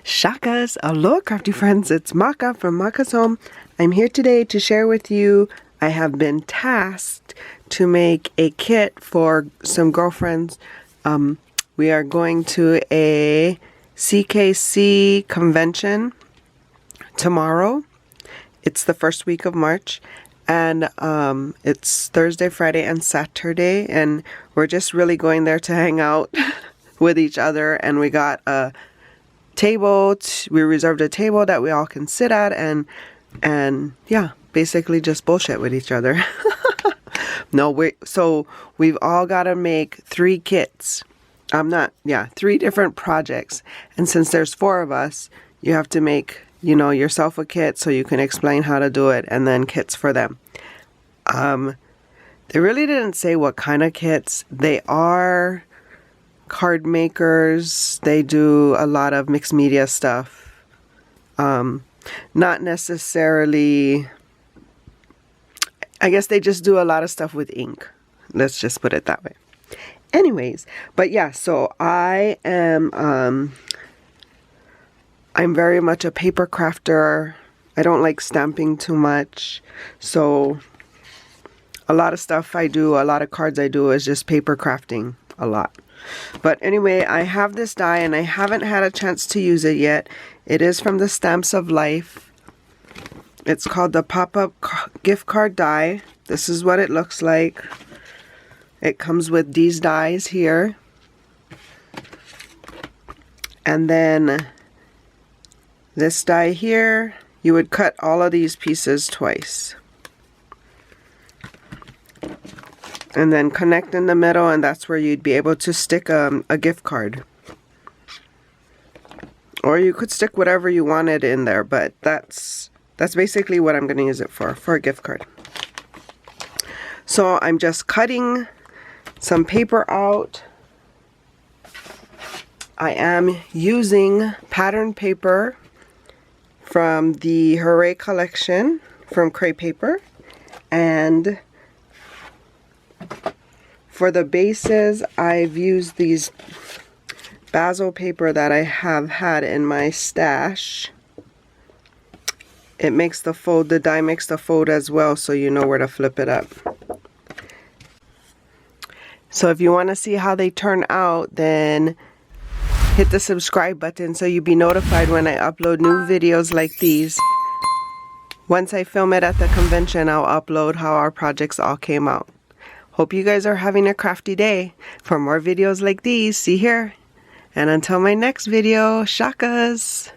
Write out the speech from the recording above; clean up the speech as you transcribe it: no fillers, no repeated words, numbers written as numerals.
Shakas, aloha crafty friends, it's Maka from Makaz Home. I'm here today to share with you, I have been tasked to make a kit for some girlfriends. We are going to a CKC convention tomorrow. It's the first week of March, and it's Thursday, Friday, and Saturday, and we're just really going there to hang out with each other. And we got a table, we reserved a table that we all can sit at, and yeah, basically just bullshit with each other. So we've all got to make 3 kits. 3 different projects, and since there's 4 of us, you have to make, yourself a kit so you can explain how to do it, and then kits for them. They really didn't say what kind of kits. They are card makers. They do a lot of mixed media stuff. Not necessarily, I guess they just do a lot of stuff with ink. Let's just put it that way. Anyways, but yeah, so I am, I'm very much a paper crafter. I don't like stamping too much. So a lot of stuff I do, a lot of cards I do is just paper crafting a lot. But anyway, I have this die and I haven't had a chance to use it yet. It is from the Stamps of Life. It's called the pop-up gift card die. This is what it looks like. It comes with these dies here. And then this die here, you would cut all of these pieces twice. And then connect in the middle, and that's where you'd be able to stick a gift card. Or you could stick whatever you wanted in there, but that's basically what I'm going to use it for a gift card. So I'm just cutting some paper out. I am using pattern paper from the Hooray collection from Cray Paper, and for the bases I've used these basil paper that I have had in my stash. It makes the fold, the die makes the fold as well, so you know where to flip it up. So if you want to see how they turn out, then hit the subscribe button so you'll be notified when I upload new videos like these. Once I film it at the convention, I'll upload how our projects all came out. Hope you guys are having a crafty day. For more videos like these, see here. And until my next video, shakas!